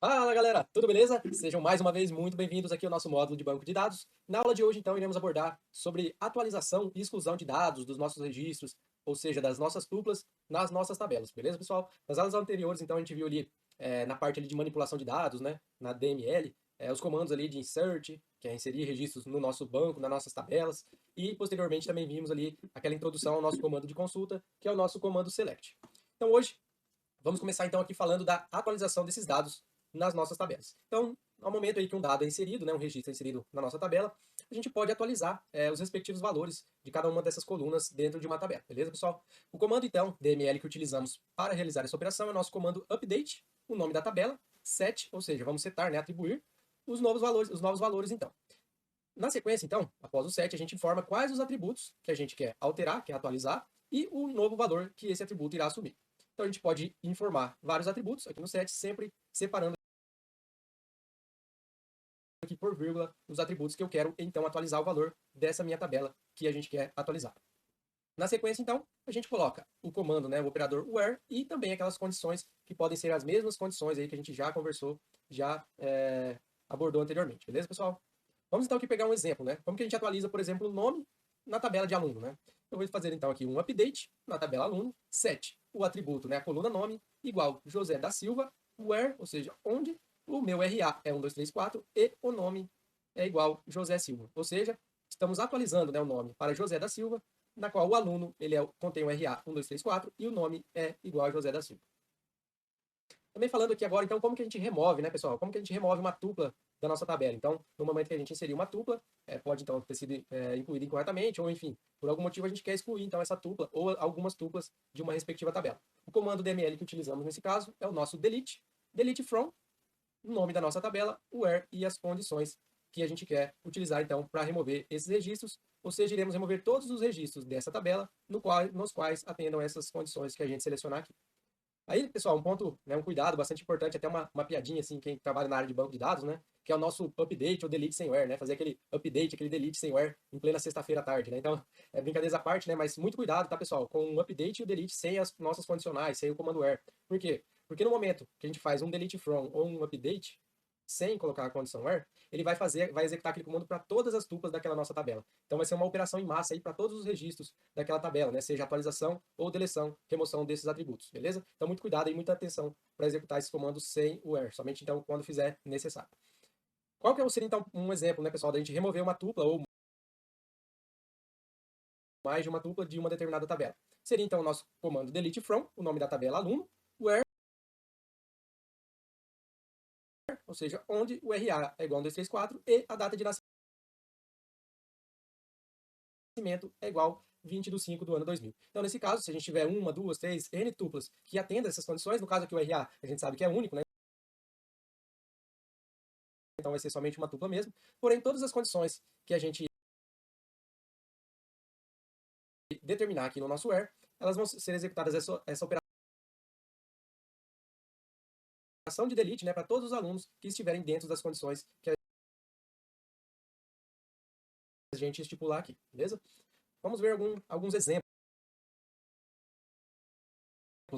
Fala galera, tudo beleza? Sejam mais uma vez muito bem-vindos aqui ao nosso módulo de banco de dados. Na aula de hoje, então, iremos abordar sobre atualização e exclusão de dados dos nossos registros, ou seja, das nossas tuplas, nas nossas tabelas, beleza, pessoal? Nas aulas anteriores, então, a gente viu ali, na parte ali de manipulação de dados, né, na DML, os comandos ali de insert, que é inserir registros no nosso banco, nas nossas tabelas, e posteriormente também vimos ali aquela introdução ao nosso comando de consulta, que é o nosso comando select. Então hoje, vamos começar então aqui falando da atualização desses dados nas nossas tabelas. Então, ao momento aí que um dado é inserido, né, um registro é inserido na nossa tabela, a gente pode atualizar os respectivos valores de cada uma dessas colunas dentro de uma tabela, beleza, pessoal? O comando, então, DML que utilizamos para realizar essa operação é o nosso comando update, o nome da tabela, set, ou seja, vamos setar, né, atribuir os novos valores, então. Na sequência, então, após o set, a gente informa quais os atributos que a gente quer alterar, quer atualizar, e o novo valor que esse atributo irá assumir. Então, a gente pode informar vários atributos aqui no set, sempre separando aqui por vírgula os atributos que eu quero, então, atualizar o valor dessa minha tabela que a gente quer atualizar. Na sequência, então, a gente coloca o comando, né, o operador where, e também aquelas condições que podem ser as mesmas condições aí que a gente já conversou, já abordou anteriormente, beleza, pessoal? Vamos então aqui pegar um exemplo, né? Como que a gente atualiza, por exemplo, o nome na tabela de aluno, né? Eu vou fazer então aqui um update na tabela aluno, set, o atributo, né, a coluna nome, igual José da Silva, where, ou seja, onde o meu RA é 1234 e o nome é igual José Silva. Ou seja, estamos atualizando, né, o nome para José da Silva, na qual o aluno contém o RA 1234 e o nome é igual a José da Silva. Também falando aqui agora, então, como que a gente remove, né, pessoal? Como que a gente remove uma tupla da nossa tabela? Então, no momento que a gente inseriu uma tupla, pode, então, ter sido incluída incorretamente, ou, enfim, por algum motivo a gente quer excluir, então, essa tupla ou algumas tuplas de uma respectiva tabela. O comando DML que utilizamos nesse caso é o nosso delete, delete from, o nome da nossa tabela, o where e as condições que a gente quer utilizar, então, para remover esses registros, ou seja, iremos remover todos os registros dessa tabela nos quais atendam essas condições que a gente selecionar aqui. Aí, pessoal, um ponto, né, um cuidado bastante importante, até uma piadinha, assim, quem trabalha na área de banco de dados, né, que é o nosso update ou delete sem where, né, fazer aquele update, aquele delete sem where em plena sexta-feira à tarde, né, então, brincadeiras à parte, né, mas muito cuidado, tá, pessoal, com o update e o delete sem as nossas condicionais, sem o comando where. Por quê? Porque no momento que a gente faz um delete from ou um update, sem colocar a condição where, ele vai executar aquele comando para todas as tuplas daquela nossa tabela. Então vai ser uma operação em massa aí para todos os registros daquela tabela, né? Seja atualização ou deleção, remoção desses atributos, beleza? Então muito cuidado e muita atenção para executar esses comandos sem o where, somente então quando fizer necessário. Qual que seria então um exemplo, né, pessoal, da gente remover uma tupla ou mais de uma tupla de uma determinada tabela? Seria então o nosso comando delete from, o nome da tabela aluno, where, ou seja, onde o RA é igual a 1234 e a data de nascimento é igual 20 de 5 do ano 2000. Então, nesse caso, se a gente tiver uma, duas, três, N tuplas que atendam essas condições, no caso aqui o RA, a gente sabe que é único, né? Então vai ser somente uma tupla mesmo. Porém, todas as condições que a gente determinar aqui no nosso where, elas vão ser executadas essa operação de delete, né, para todos os alunos que estiverem dentro das condições que a gente estipular aqui, beleza? Vamos ver alguns exemplos,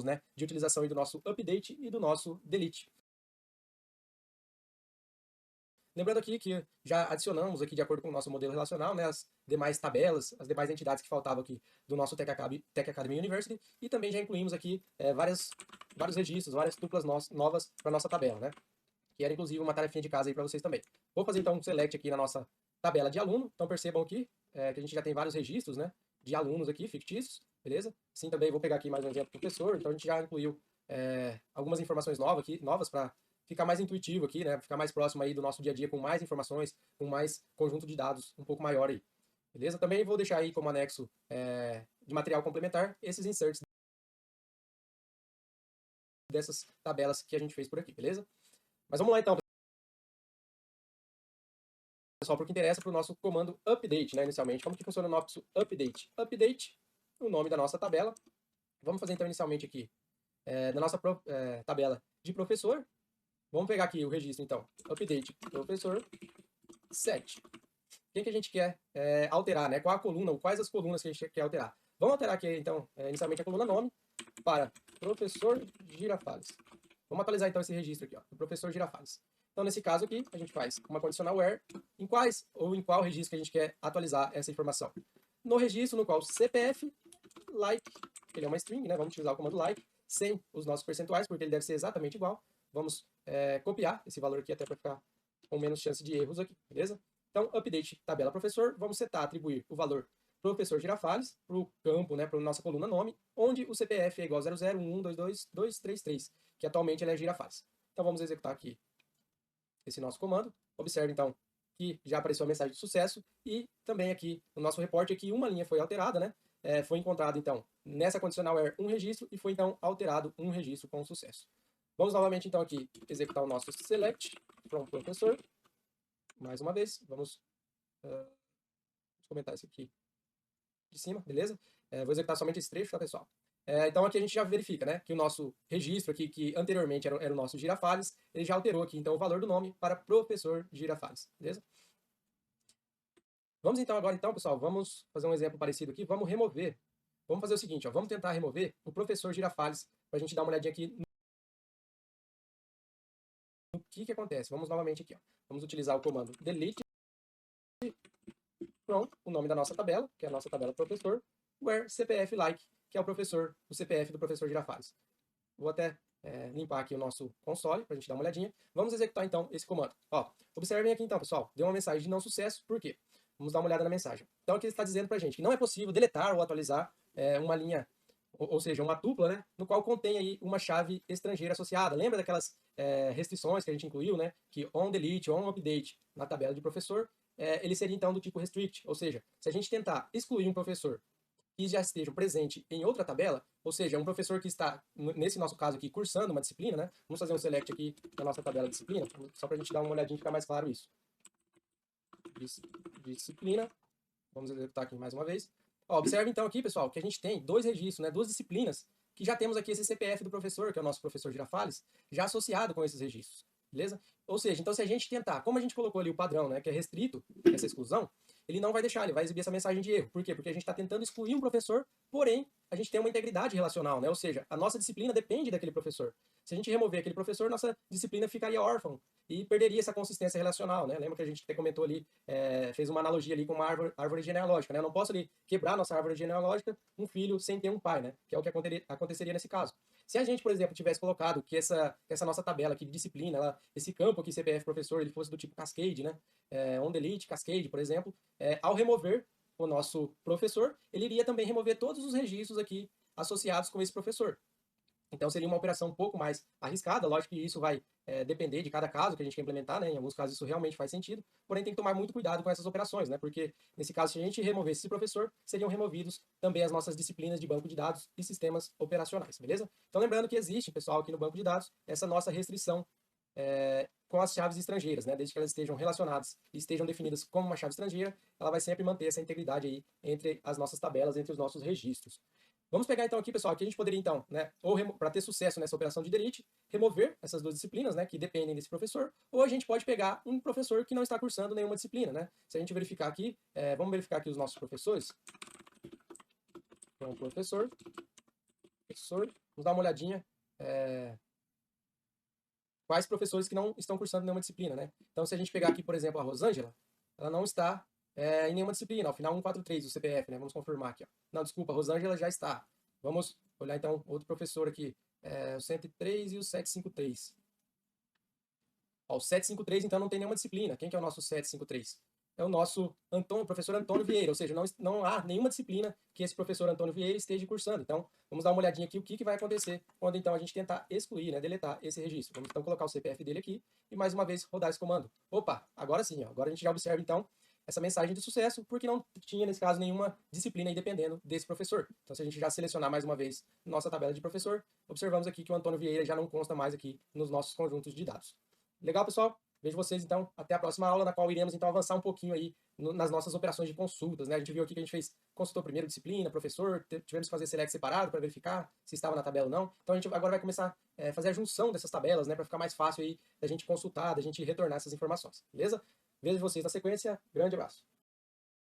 né, de utilização do nosso update e do nosso delete. Lembrando aqui que já adicionamos aqui, de acordo com o nosso modelo relacional, né, as demais tabelas, as demais entidades que faltavam aqui do nosso Tech Academy University, e também já incluímos aqui vários registros, várias tuplas novas para a nossa tabela, né? Que era inclusive uma tarefinha de casa aí para vocês também. Vou fazer então um select aqui na nossa tabela de aluno, então percebam aqui que a gente já tem vários registros, né, de alunos aqui, fictícios, beleza? Sim, também vou pegar aqui mais um exemplo do professor, então a gente já incluiu algumas informações novas para ficar mais intuitivo aqui, né? Ficar mais próximo aí do nosso dia a dia com mais informações, com mais conjunto de dados um pouco maior aí. Beleza? Também vou deixar aí como anexo de material complementar esses inserts dessas tabelas que a gente fez por aqui, beleza? Mas vamos lá então, pessoal, porque interessa para o nosso comando update, né, inicialmente. Como que funciona o nosso update? Update, o nome da nossa tabela. Vamos fazer então inicialmente aqui, na nossa tabela de professor. Vamos pegar aqui o registro, então, update professor set. Quem que a gente quer alterar, né? Qual a coluna, ou quais as colunas que a gente quer alterar? Vamos alterar aqui, então, inicialmente a coluna nome para professor Girafales. Vamos atualizar então esse registro aqui, ó, do professor Girafales. Então, nesse caso aqui, a gente faz uma condicional where em quais ou em qual registro que a gente quer atualizar essa informação. No registro no qual CPF like, ele é uma string, né? Vamos utilizar o comando like, sem os nossos percentuais, porque ele deve ser exatamente igual. Vamos copiar esse valor aqui até para ficar com menos chance de erros aqui, beleza? Então, update tabela professor, vamos setar, atribuir o valor professor Girafales para o campo, né, para a nossa coluna nome, onde o CPF é igual a 0011222233, que atualmente ele é Girafales. Então, vamos executar aqui esse nosso comando. Observe, então, que já apareceu a mensagem de sucesso e também aqui no nosso reporte aqui uma linha foi alterada, né? Foi encontrado, então, nessa condicional where um registro e foi, então, alterado um registro com sucesso. Vamos novamente, então, aqui executar o nosso select from professor. Mais uma vez, vamos comentar isso aqui de cima, beleza? Vou executar somente esse trecho, tá, pessoal? Então aqui a gente já verifica, né, que o nosso registro aqui, que anteriormente era o nosso Girafales, ele já alterou aqui, então, o valor do nome para professor Girafales, beleza? Vamos então agora, então, pessoal, vamos fazer um exemplo parecido aqui, vamos remover, vamos fazer o seguinte, ó, vamos tentar remover o professor Girafales, para a gente dar uma olhadinha aqui no que acontece. Vamos novamente aqui, ó, vamos utilizar o comando delete from o nome da nossa tabela, que é a nossa tabela professor, where CPF like, que é o CPF do professor Girafales. Vou até limpar aqui o nosso console para a gente dar uma olhadinha. Vamos executar então esse comando. Ó, observem aqui então, pessoal, deu uma mensagem de não sucesso, por quê? Vamos dar uma olhada na mensagem. Então aqui ele está dizendo para a gente que não é possível deletar ou atualizar uma linha, ou seja, uma tupla, né, no qual contém aí uma chave estrangeira associada. Lembra daquelas restrições que a gente incluiu, né, que on delete, on update na tabela de professor, ele seria então do tipo restrict, ou seja, se a gente tentar excluir um professor que já esteja presente em outra tabela, ou seja, um professor que está, nesse nosso caso aqui, cursando uma disciplina, né? Vamos fazer um select aqui da nossa tabela de disciplina, só para a gente dar uma olhadinha e ficar mais claro isso. Disciplina, vamos executar aqui mais uma vez. Ó, observe então aqui, pessoal, que a gente tem dois registros, né? Duas disciplinas, que já temos aqui esse CPF do professor, que é o nosso professor Girafales, já associado com esses registros, beleza? Ou seja, então se a gente tentar, como a gente colocou ali o padrão, né, que é restrito, essa exclusão, ele não vai deixar, ele vai exibir essa mensagem de erro. Por quê? Porque a gente está tentando excluir um professor, porém, a gente tem uma integridade relacional, né? Ou seja, a nossa disciplina depende daquele professor. Se a gente remover aquele professor, nossa disciplina ficaria órfã e perderia essa consistência relacional, né? Lembra que a gente até comentou ali, fez uma analogia ali com uma árvore genealógica, né? Eu não posso ali quebrar nossa árvore genealógica um filho sem ter um pai, né? Que é o que aconteceria nesse caso. Se a gente, por exemplo, tivesse colocado que essa nossa tabela aqui de disciplina, esse campo aqui CPF professor, ele fosse do tipo cascade, né? On delete, cascade, por exemplo, ao remover o nosso professor, ele iria também remover todos os registros aqui associados com esse professor. Então seria uma operação um pouco mais arriscada, lógico que isso vai depender de cada caso que a gente quer implementar, né? Em alguns casos isso realmente faz sentido, porém tem que tomar muito cuidado com essas operações, né? Porque nesse caso, se a gente removesse esse professor, seriam removidos também as nossas disciplinas de banco de dados e sistemas operacionais, beleza? Então lembrando que existe, pessoal, aqui no banco de dados, essa nossa restrição com as chaves estrangeiras, né? Desde que elas estejam relacionadas e estejam definidas como uma chave estrangeira, ela vai sempre manter essa integridade aí entre as nossas tabelas, entre os nossos registros. Vamos pegar então aqui, pessoal, que a gente poderia então, né, ou para ter sucesso nessa operação de delete, remover essas duas disciplinas, né, que dependem desse professor, ou a gente pode pegar um professor que não está cursando nenhuma disciplina, né? Se a gente verificar aqui, vamos verificar aqui os nossos professores. Então, professor, vamos dar uma olhadinha quais professores que não estão cursando nenhuma disciplina, né? Então, se a gente pegar aqui, por exemplo, a Rosângela, ela não está em nenhuma disciplina, ao final 143 do CPF, né? Vamos confirmar aqui, ó. Não, desculpa, a Rosângela já está. Vamos olhar então outro professor aqui, o 103 e o 753. Ó, o 753 então não tem nenhuma disciplina. Quem que é o nosso 753? É o nosso professor Antônio Vieira, ou seja, não há nenhuma disciplina que esse professor Antônio Vieira esteja cursando. Então, vamos dar uma olhadinha aqui o que vai acontecer quando então a gente tentar excluir, né, deletar esse registro. Vamos então colocar o CPF dele aqui e mais uma vez rodar esse comando. Opa, agora sim, ó, agora a gente já observa então essa mensagem de sucesso, porque não tinha nesse caso nenhuma disciplina aí dependendo desse professor. Então, se a gente já selecionar mais uma vez nossa tabela de professor, observamos aqui que o Antônio Vieira já não consta mais aqui nos nossos conjuntos de dados. Legal, pessoal? Vejo vocês, então, até a próxima aula, na qual iremos, então, avançar um pouquinho aí nas nossas operações de consultas, né? A gente viu aqui que a gente fez, consultou primeiro disciplina, professor, tivemos que fazer select separado para verificar se estava na tabela ou não. Então, a gente agora vai começar a fazer a junção dessas tabelas, né? Para ficar mais fácil aí da gente consultar, da gente retornar essas informações, beleza? Vejo vocês na sequência. Grande abraço.